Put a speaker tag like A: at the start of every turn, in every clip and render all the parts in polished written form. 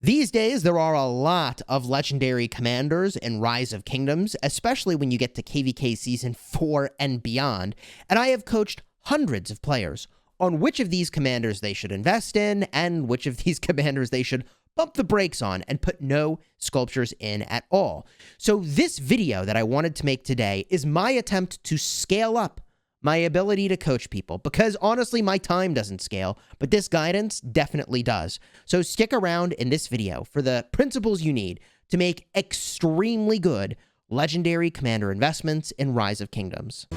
A: These days, there are a lot of legendary commanders in Rise of Kingdoms, especially when you get to KVK Season 4 and beyond, and I have coached hundreds of players on which of these commanders they should invest in and which of these commanders they should bump the brakes on and put no sculptures in at all. So this video that I wanted to make today is my attempt to scale up my ability to coach people, because honestly, my time doesn't scale, but this guidance definitely does. So stick around in this video for the principles you need to make extremely good legendary commander investments in Rise of Kingdoms.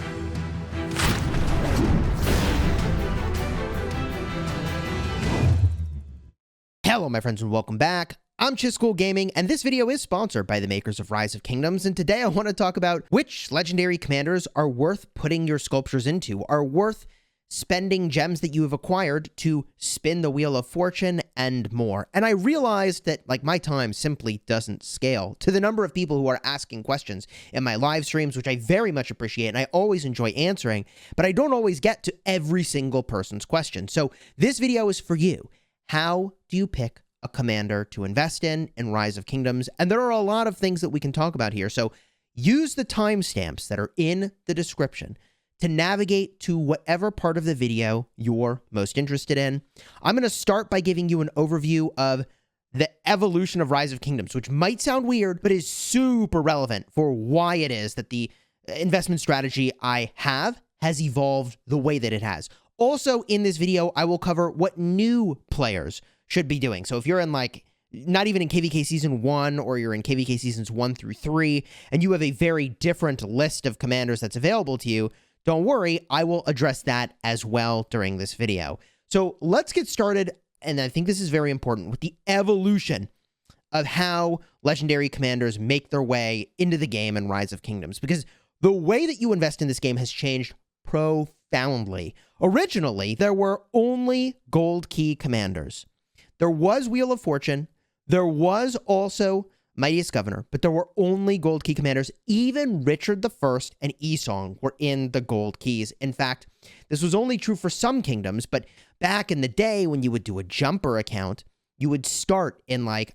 A: Hello, my friends, and welcome back. I'm Chisgule Gaming, and this video is sponsored by the makers of Rise of Kingdoms, and today I want to talk about which legendary commanders are worth putting your sculptures into, are worth spending gems that you have acquired to spin the Wheel of Fortune and more. And I realized that, my time simply doesn't scale to the number of people who are asking questions in my live streams, which I very much appreciate, and I always enjoy answering, but I don't always get to every single person's question. So this video is for you. How do you pick a commander to invest in Rise of Kingdoms? And there are a lot of things that we can talk about here. So use the timestamps that are in the description to navigate to whatever part of the video you're most interested in. I'm going to start by giving you an overview of the evolution of Rise of Kingdoms, which might sound weird, but is super relevant for why it is that the investment strategy I have has evolved the way that it has. Also, in this video, I will cover what new players should be doing. So if you're in not even in KVK Season 1, or you're in KVK Seasons 1 through 3, and you have a very different list of commanders that's available to you, don't worry, I will address that as well during this video. So let's get started, and I think this is very important, with the evolution of how legendary commanders make their way into the game in Rise of Kingdoms, because the way that you invest in this game has changed profoundly. Originally, there were only gold key commanders. There was Wheel of Fortune, there was also Mightiest Governor, but there were only gold key commanders. Even Richard I and Esong were in the gold keys. In fact, this was only true for some kingdoms, but back in the day when you would do a jumper account, you would start in a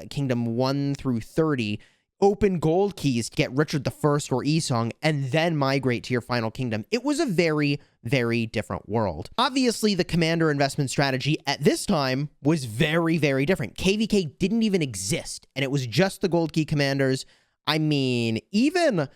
A: kingdom 1 through 30, open gold keys to get Richard I or Esong, and then migrate to your final kingdom. It was a very, very different world. Obviously, the commander investment strategy at this time was very, very different. KVK didn't even exist, and it was just the gold key commanders. I mean, even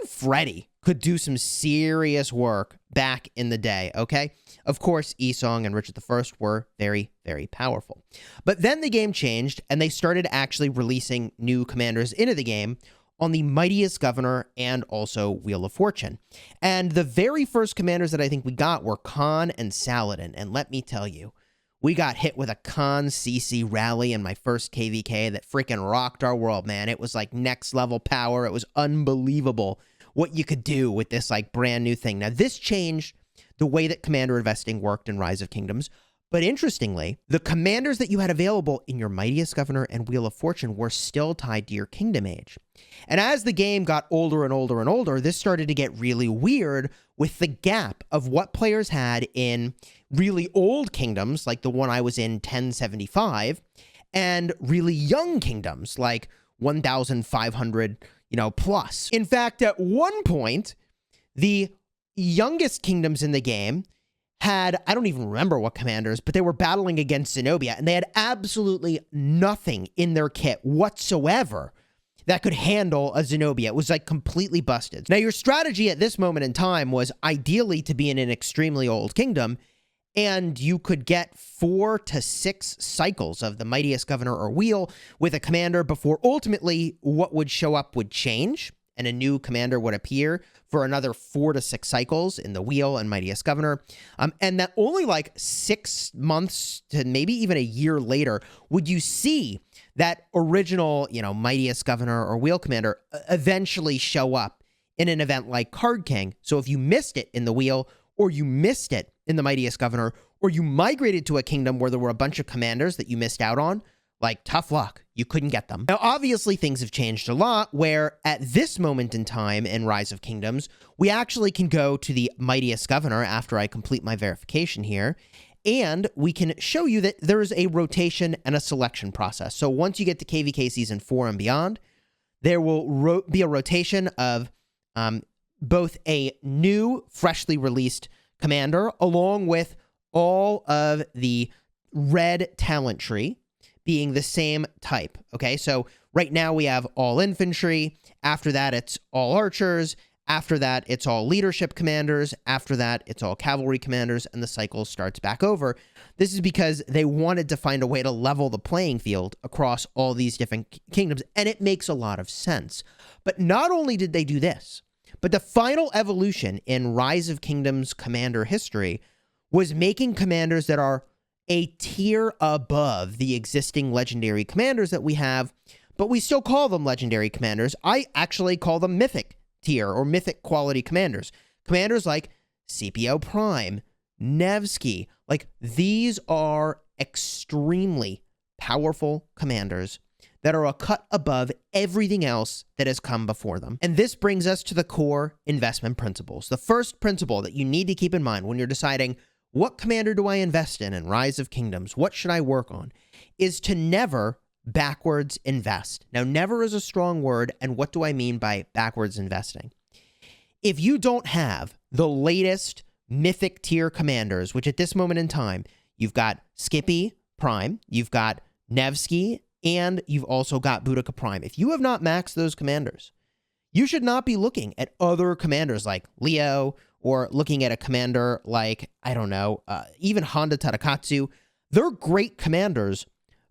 A: Freddy could do some serious work back in the day, okay? Of course, Esong and Richard I were very, very powerful. But then the game changed, and they started actually releasing new commanders into the game on the Mightiest Governor and also Wheel of Fortune. And the very first commanders that I think we got were Khan and Saladin. And let me tell you, we got hit with a Khan CC rally in my first KVK that freaking rocked our world, man. It was next level power. It was unbelievable what you could do with this brand new thing. Now, this changed the way that commander investing worked in Rise of Kingdoms. But interestingly, the commanders that you had available in your Mightiest Governor and Wheel of Fortune were still tied to your kingdom age. And as the game got older and older and older, this started to get really weird with the gap of what players had in really old kingdoms, like the one I was in, 1075, and really young kingdoms, like 1,500, plus. In fact, at one point, the youngest kingdoms in the game had, I don't even remember what commanders, but they were battling against Zenobia, and they had absolutely nothing in their kit whatsoever that could handle a Zenobia. It was completely busted. Now, your strategy at this moment in time was ideally to be in an extremely old kingdom, and you could get 4 to 6 cycles of the Mightiest Governor or Wheel with a commander before ultimately what would show up would change, and a new commander would appear for another 4 to 6 cycles in the Wheel and Mightiest Governor. And that only 6 months to maybe even a year later would you see that original, Mightiest Governor or Wheel commander eventually show up in an event like Card King. So if you missed it in the Wheel, or you missed it in the Mightiest Governor, or you migrated to a kingdom where there were a bunch of commanders that you missed out on, tough luck. You couldn't get them. Now, obviously, things have changed a lot, where at this moment in time in Rise of Kingdoms, we actually can go to the Mightiest Governor after I complete my verification here, And we can show you that there is a rotation and a selection process. So once you get to KVK Season 4 and beyond, there will be a rotation of both a new, freshly released commander, along with all of the red talent tree being the same type. Okay, so right now we have all infantry. After that, it's all archers. After that, it's all leadership commanders. After that, it's all cavalry commanders, and the cycle starts back over. This is because they wanted to find a way to level the playing field across all these different kingdoms, and it makes a lot of sense. But not only did they do this, but the final evolution in Rise of Kingdoms commander history was making commanders that are a tier above the existing legendary commanders that we have, but we still call them legendary commanders. I actually call them mythic tier or mythic quality commanders. Commanders like CPO Prime, Nevsky, like these are extremely powerful commanders that are a cut above everything else that has come before them. And this brings us to the core investment principles. The first principle that you need to keep in mind when you're deciding what commander do I invest in Rise of Kingdoms, what should I work on, is to never backwards invest. Now, never is a strong word, and what do I mean by backwards investing? If you don't have the latest mythic tier commanders, which at this moment in time, you've got Skippy Prime, you've got Nevsky, and you've also got Boudica Prime. If you have not maxed those commanders, you should not be looking at other commanders like Leo, or looking at a commander like, I don't know, even Honda Tadakatsu. They're great commanders,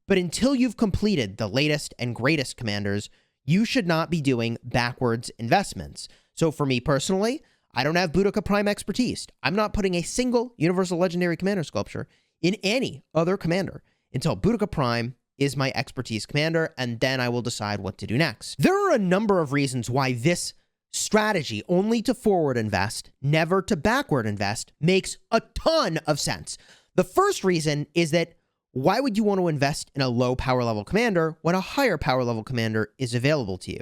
A: but until you've completed the latest and greatest commanders, you should not be doing backwards investments. So for me personally, I don't have Boudica Prime expertise. I'm not putting a single Universal Legendary Commander sculpture in any other commander until Boudica Prime is my expertise commander, and then I will decide what to do next. There are a number of reasons why this strategy, only to forward invest, never to backward invest, makes a ton of sense. The first reason is that why would you want to invest in a low power level commander when a higher power level commander is available to you?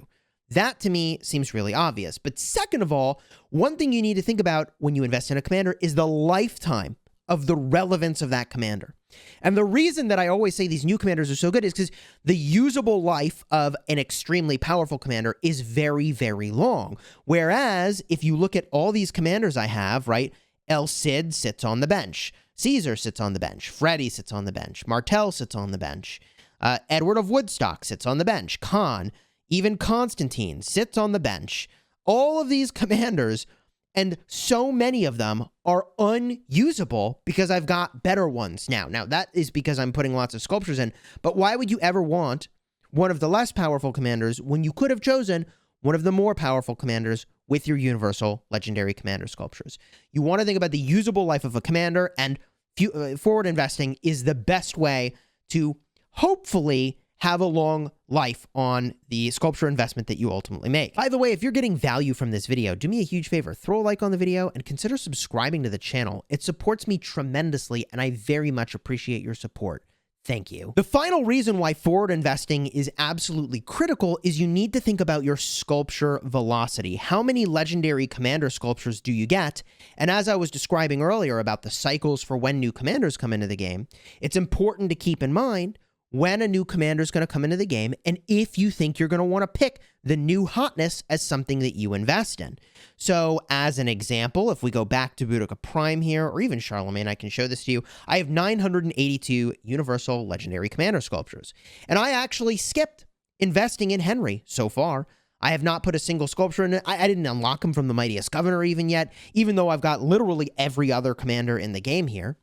A: That to me seems really obvious. But second of all, one thing you need to think about when you invest in a commander is the lifetime of the relevance of that commander. And the reason that I always say these new commanders are so good is because the usable life of an extremely powerful commander is very, very long. Whereas if you look at all these commanders I have, right, El Cid sits on the bench, Caesar sits on the bench, Freddy sits on the bench, Martel sits on the bench, Edward of Woodstock sits on the bench, Khan, even Constantine sits on the bench. All of these commanders, and so many of them, are unusable because I've got better ones now. Now, that is because I'm putting lots of sculptures in, but why would you ever want one of the less powerful commanders when you could have chosen one of the more powerful commanders with your Universal Legendary Commander sculptures? You want to think about the usable life of a commander, and forward investing is the best way to hopefully have a long life on the sculpture investment that you ultimately make. By the way, if you're getting value from this video, do me a huge favor, throw a like on the video and consider subscribing to the channel. It supports me tremendously, and I very much appreciate your support. Thank you. The final reason why forward investing is absolutely critical is you need to think about your sculpture velocity. How many legendary commander sculptures do you get? And as I was describing earlier about the cycles for when new commanders come into the game, it's important to keep in mind when a new commander is going to come into the game, and if you think you're going to want to pick the new hotness as something that you invest in. So as an example, if we go back to Boudica Prime here, or even Charlemagne, I can show this to you. I have 982 Universal Legendary Commander sculptures, and I actually skipped investing in Henry so far. I have not put a single sculpture in it. I didn't unlock him from the Mightiest Governor even yet, even though I've got literally every other commander in the game here,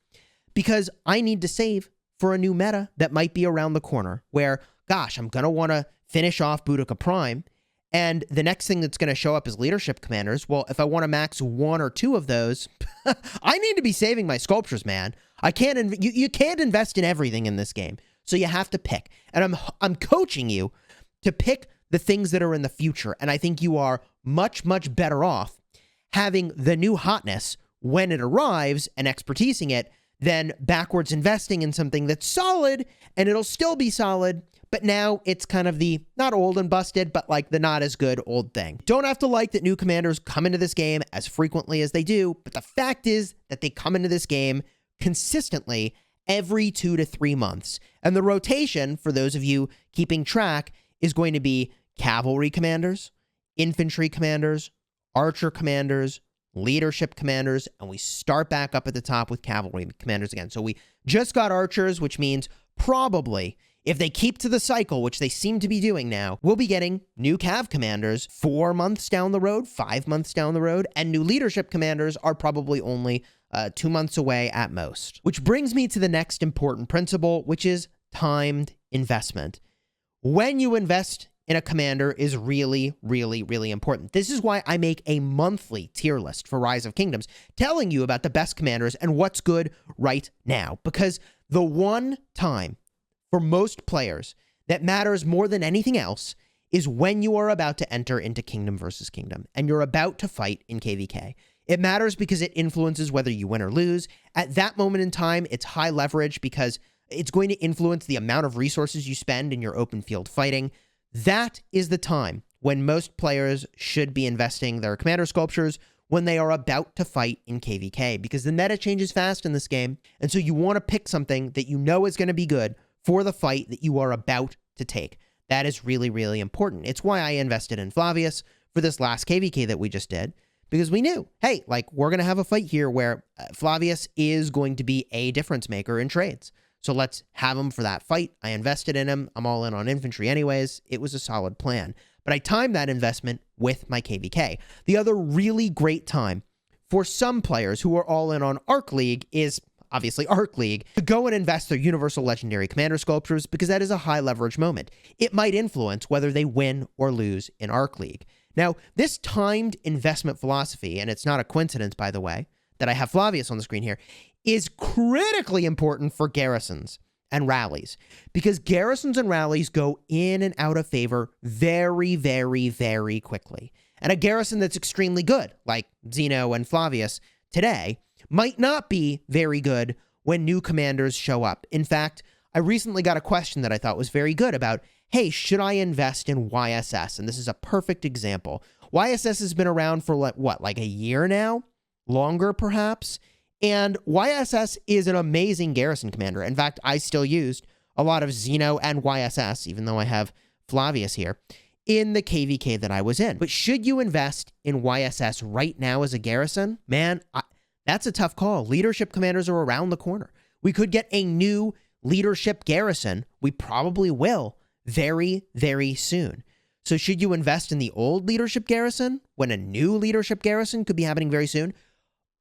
A: because I need to save for a new meta that might be around the corner where, gosh, I'm going to want to finish off Boudica Prime, and the next thing that's going to show up is leadership commanders. Well, if I want to max one or two of those, I need to be saving my sculptures, man. I can't, you can't invest in everything in this game, so you have to pick. And I'm coaching you to pick the things that are in the future, and I think you are much, much better off having the new hotness when it arrives and expertising it than backwards investing in something that's solid, and it'll still be solid, but now it's kind of the not old and busted, but like the not as good old thing. Don't have to like that new commanders come into this game as frequently as they do, but the fact is that they come into this game consistently every 2 to 3 months. And the rotation, for those of you keeping track, is going to be cavalry commanders, infantry commanders, archer commanders, leadership commanders, and we start back up at the top with cavalry commanders again. So we just got archers, which means probably, if they keep to the cycle, which they seem to be doing now, we'll be getting new cav commanders 4 months down the road, 5 months down the road, and new leadership commanders are probably only 2 months away at most. Which brings me to the next important principle, which is timed investment. When you invest in a commander is really, really, really important. This is why I make a monthly tier list for Rise of Kingdoms, telling you about the best commanders and what's good right now. Because the one time for most players that matters more than anything else is when you are about to enter into Kingdom versus Kingdom and you're about to fight in KVK. It matters because it influences whether you win or lose. At that moment in time, it's high leverage because it's going to influence the amount of resources you spend in your open field fighting. That is the time when most players should be investing their commander sculptures when they are about to fight in KVK, because the meta changes fast in this game, and so you want to pick something that you know is going to be good for the fight that you are about to take. That is really, really important. It's why I invested in Flavius for this last KVK that we just did, because we knew, hey, like, we're going to have a fight here where Flavius is going to be a difference maker in trades. So let's have him for that fight. I invested in him. I'm all in on infantry anyways. It was a solid plan. But I timed that investment with my KVK. The other really great time for some players who are all in on Arc League is obviously Arc League, to go and invest their Universal Legendary Commander Sculptures, because that is a high leverage moment. It might influence whether they win or lose in Arc League. Now, this timed investment philosophy, and it's not a coincidence, by the way, that I have Flavius on the screen here, is critically important for garrisons and rallies, because garrisons and rallies go in and out of favor very, very, very quickly. And a garrison that's extremely good, like Zeno and Flavius today, might not be very good when new commanders show up. In fact, I recently got a question that I thought was very good about, hey, should I invest in YSS? And this is a perfect example. YSS has been around for what, like a year now? Longer, perhaps? And YSS is an amazing garrison commander. In fact, I still used a lot of Zeno and YSS, even though I have Flavius here, in the KVK that I was in. But should you invest in YSS right now as a garrison? Man, that's a tough call. Leadership commanders are around the corner. We could get a new leadership garrison. We probably will very, very soon. So should you invest in the old leadership garrison when a new leadership garrison could be happening very soon?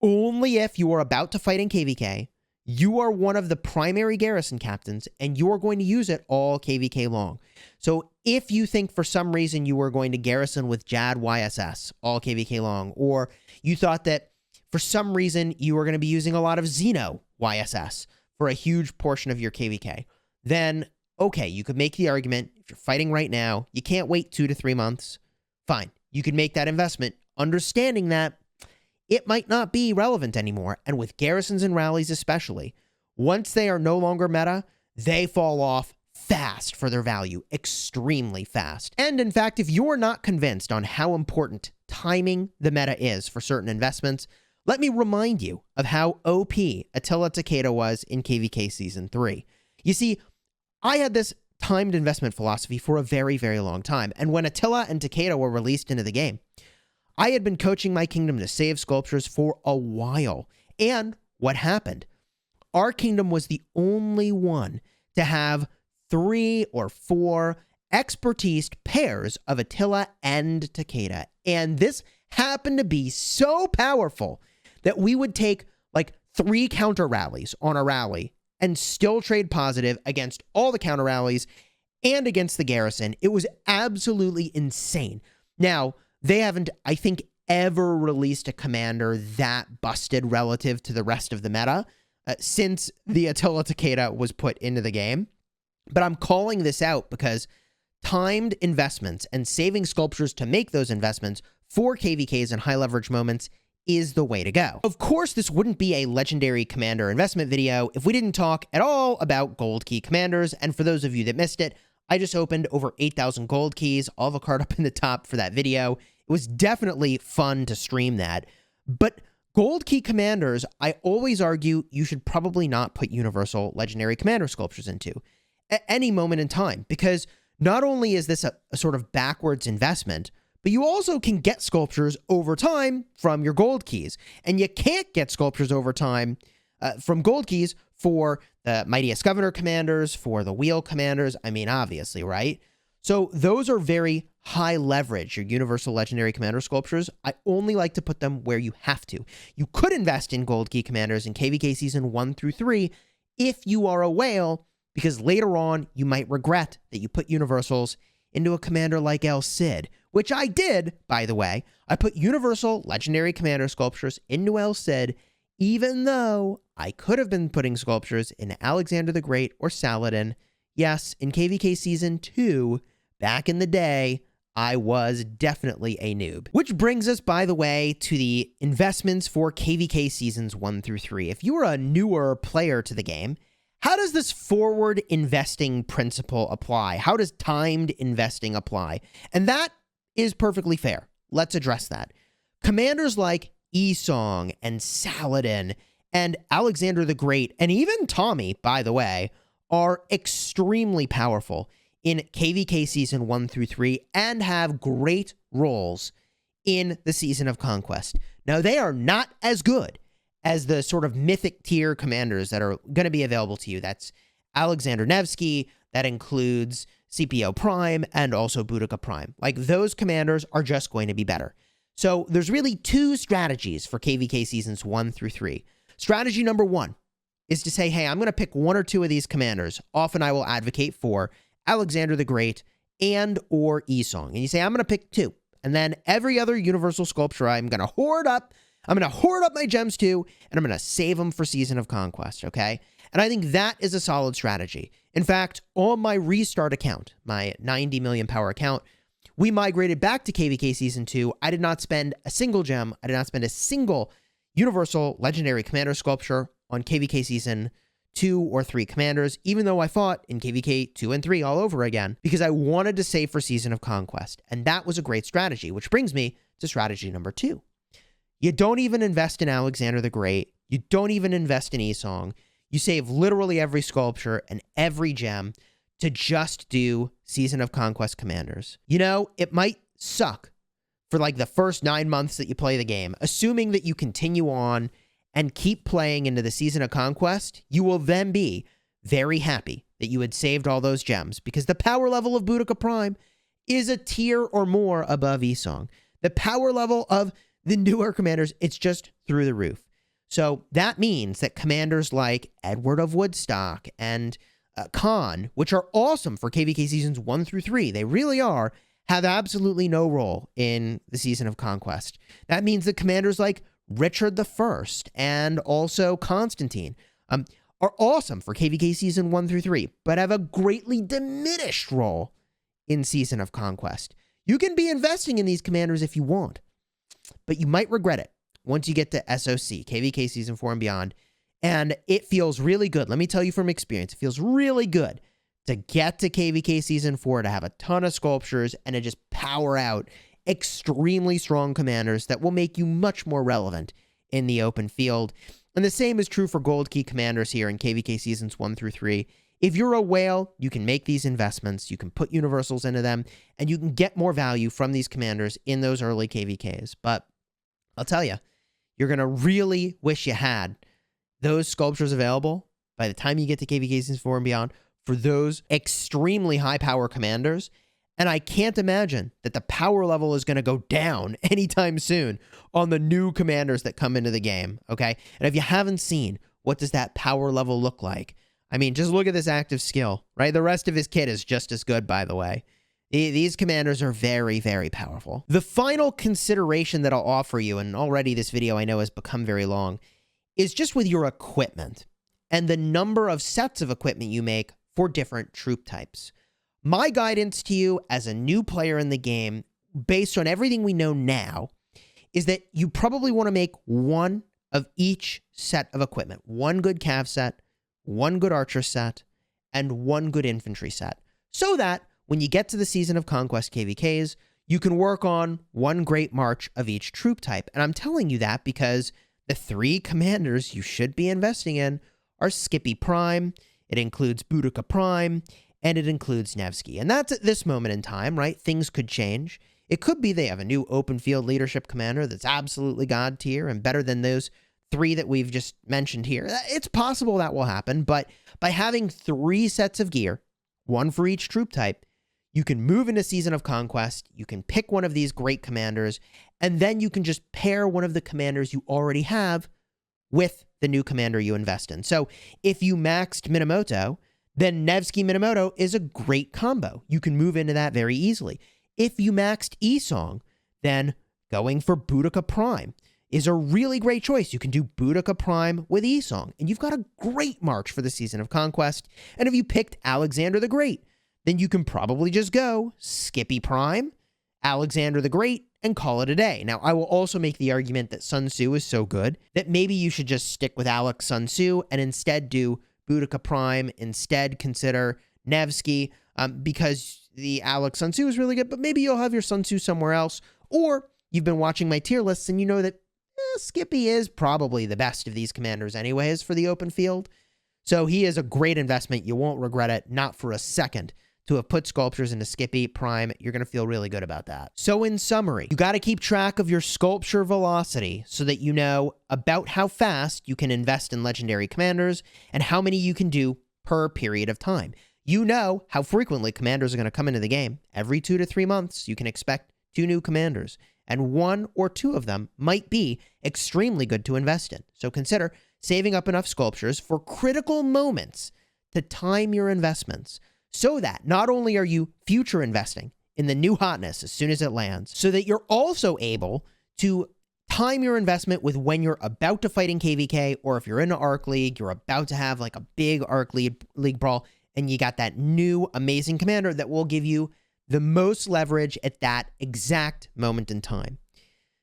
A: Only if you are about to fight in KVK, you are one of the primary garrison captains, and you are going to use it all KVK long. So if you think for some reason you were going to garrison with Jad YSS all KVK long, or you thought that for some reason you were going to be using a lot of Zeno YSS for a huge portion of your KVK, then okay, you could make the argument, if you're fighting right now, you can't wait 2 to 3 months, fine. You could make that investment, understanding that it might not be relevant anymore. And with garrisons and rallies especially, once they are no longer meta, they fall off fast for their value, extremely fast. And in fact, if you're not convinced on how important timing the meta is for certain investments, let me remind you of how OP Attila Takeda was in KVK Season 3. You see, I had this timed investment philosophy for a very, very long time, and when Attila and Takeda were released into the game, I had been coaching my kingdom to save sculptures for a while. And what happened? Our kingdom was the only one to have 3 or 4 expertise pairs of Attila and Takeda. And this happened to be so powerful that we would take like 3 counter rallies on a rally and still trade positive against all the counter rallies and against the garrison. It was absolutely insane. Now, they haven't, I think, ever released a commander that busted relative to the rest of the meta since the Attila Takeda was put into the game. But I'm calling this out because timed investments and saving sculptures to make those investments for KVKs and high leverage moments is the way to go. Of course, this wouldn't be a legendary commander investment video if we didn't talk at all about gold key commanders. And for those of you that missed it, I just opened over 8,000 gold keys. I'll have a card up in the top for that video. It was definitely fun to stream that. But Gold key commanders, I always argue you should probably not put universal legendary commander sculptures into at any moment in time, because not only is this a sort of backwards investment, but you also can get sculptures over time from your gold keys. And you can't get sculptures over time from gold keys for the Mightiest Governor commanders, for the Wheel commanders. I mean, obviously, right? So those are very high leverage, your universal legendary commander sculptures. I only like to put them where you have to. You could invest in gold key commanders in KVK Season 1 through 3 if you are a whale, because later on you might regret that you put universals into a commander like El Cid, which I did, by the way. I put universal legendary commander sculptures into El Cid, even though I could have been putting sculptures in Alexander the Great or Saladin. Yes, in KVK Season 2, back in the day, I was definitely a noob. Which brings us, by the way, to the investments for KVK Seasons 1 through 3. If you are a newer player to the game, how does this forward investing principle apply? How does timed investing apply? And that is perfectly fair. Let's address that. Commanders like Esong and Saladin and Alexander the Great, and even Tommy, by the way, are extremely powerful in KVK Season 1 through 3 and have great roles in the Season of Conquest. Now, they are not as good as the sort of mythic tier commanders that are going to be available to you. That's Alexander Nevsky, that includes CPO Prime, and also Boudica Prime. Like, those commanders are just going to be better. So there's really two strategies for KVK Seasons 1 through 3. Strategy number 1 is to say, hey, I'm going to pick 1 or 2 of these commanders. Often I will advocate for Alexander the Great and or Esong. And you say, I'm going to pick 2. And then every other universal sculpture I'm going to hoard up. I'm going to hoard up my gems too, and I'm going to save them for Season of Conquest, okay? And I think that is a solid strategy. In fact, on my restart account, my 90 million power account, we migrated back to KVK Season 2. I did not spend a single gem. I did not spend a single universal legendary commander sculpture on KVK Season 2 or 3 commanders, even though I fought in KVK 2 and 3 all over again, because I wanted to save for Season of Conquest. And that was a great strategy, which brings me to strategy number 2. You don't even invest in Alexander the Great. You don't even invest in Esong. You save literally every sculpture and every gem to just do Season of Conquest commanders. You know, it might suck for like the first 9 months that you play the game. Assuming that you continue on and keep playing into the Season of Conquest, you will then be very happy that you had saved all those gems, because the power level of Boudica Prime is a tier or more above Esong. The power level of the newer commanders, it's just through the roof. So that means that commanders like Edward of Woodstock and Khan, which are awesome for KVK Seasons 1 through 3, they really are, have absolutely no role in the Season of Conquest. That means that commanders like Richard I and also Constantine are awesome for KVK Season 1 through 3, but have a greatly diminished role in Season of Conquest. You can be investing in these commanders if you want, but you might regret it once you get to SOC, KVK Season 4 and beyond, and it feels really good. Let me tell you from experience, it feels really good to get to KVK Season 4, to have a ton of sculptures, and to just power out extremely strong commanders that will make you much more relevant in the open field. And the same is true for gold key commanders here in KVK Seasons 1 through 3. If you're a whale, you can make these investments, you can put universals into them, and you can get more value from these commanders in those early KVKs. But I'll tell you, you're going to really wish you had those sculptures available by the time you get to KVK Season 4 and beyond for those extremely high power commanders. And I can't imagine that the power level is going to go down anytime soon on the new commanders that come into the game, okay? And if you haven't seen, what does that power level look like? I mean, just look at this active skill, right? The rest of his kit is just as good, by the way. These commanders are very, very powerful. The final consideration that I'll offer you, and already this video I know has become very long, is just with your equipment and the number of sets of equipment you make for different troop types. My guidance to you as a new player in the game, based on everything we know now, is that you probably want to make one of each set of equipment. One good cav set, one good archer set, and one good infantry set. So that when you get to the Season of Conquest KVKs, you can work on one great march of each troop type. And I'm telling you that because The 3 commanders you should be investing in are Skippy Prime, it includes Boudica Prime, and it includes Nevsky. And that's at this moment in time, right? Things could change. It could be they have a new open field leadership commander that's absolutely god tier and better than those 3 that we've just mentioned here. It's possible that will happen, but by having 3 sets of gear, 1 for each troop type, you can move into Season of Conquest, you can pick one of these great commanders, and then you can just pair one of the commanders you already have with the new commander you invest in. So if you maxed Minamoto, then Nevsky Minamoto is a great combo. You can move into that very easily. If you maxed Esong, then going for Boudica Prime is a really great choice. You can do Boudica Prime with Esong, and you've got a great march for the Season of Conquest. And if you picked Alexander the Great, then you can probably just go Skippy Prime, Alexander the Great, and call it a day. Now, I will also make the argument that Sun Tzu is so good that maybe you should just stick with Alex Sun Tzu and instead do Boudica Prime, instead consider Nevsky, because the Alex Sun Tzu is really good, but maybe you'll have your Sun Tzu somewhere else, or you've been watching my tier lists and you know that Skippy is probably the best of these commanders anyways for the open field. So he is a great investment. You won't regret it, not for a second. To have put sculptures into Skippy Prime, you're going to feel really good about that. So in summary, you got to keep track of your sculpture velocity so that you know about how fast you can invest in legendary commanders and how many you can do per period of time. You know how frequently commanders are going to come into the game. Every 2 to 3 months, you can expect 2 new commanders, and 1 or 2 of them might be extremely good to invest in. So consider saving up enough sculptures for critical moments to time your investments, so that not only are you future investing in the new hotness as soon as it lands, so that you're also able to time your investment with when you're about to fight in KVK, or if you're in an Arc League, you're about to have like a big Arc League brawl, and you got that new amazing commander that will give you the most leverage at that exact moment in time.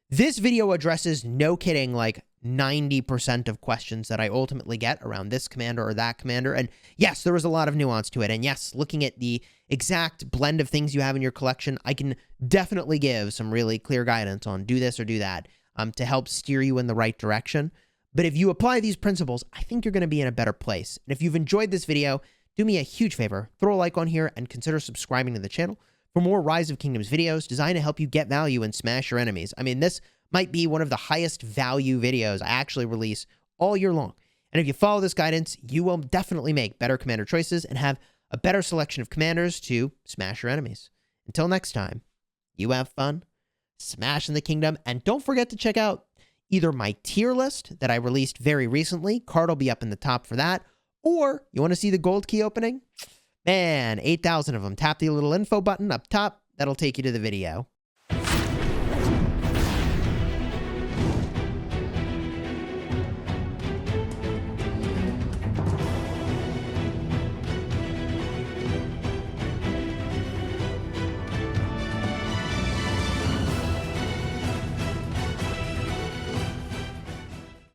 A: This video addresses, no kidding, like 90% of questions that I ultimately get around this commander or that commander. And yes, there was a lot of nuance to it. And yes, looking at the exact blend of things you have in your collection, I can definitely give some really clear guidance on do this or do that to help steer you in the right direction. But if you apply these principles, I think you're going to be in a better place. And if you've enjoyed this video, do me a huge favor, throw a like on here and consider subscribing to the channel for more Rise of Kingdoms videos designed to help you get value and smash your enemies. I mean, this might be one of the highest value videos I actually release all year long. And if you follow this guidance, you will definitely make better commander choices and have a better selection of commanders to smash your enemies. Until next time, you have fun, smashing the kingdom, and don't forget to check out either my tier list that I released very recently, card will be up in the top for that, or you want to see the gold key opening? Man, 8,000 of them. Tap the little info button up top. That'll take you to the video.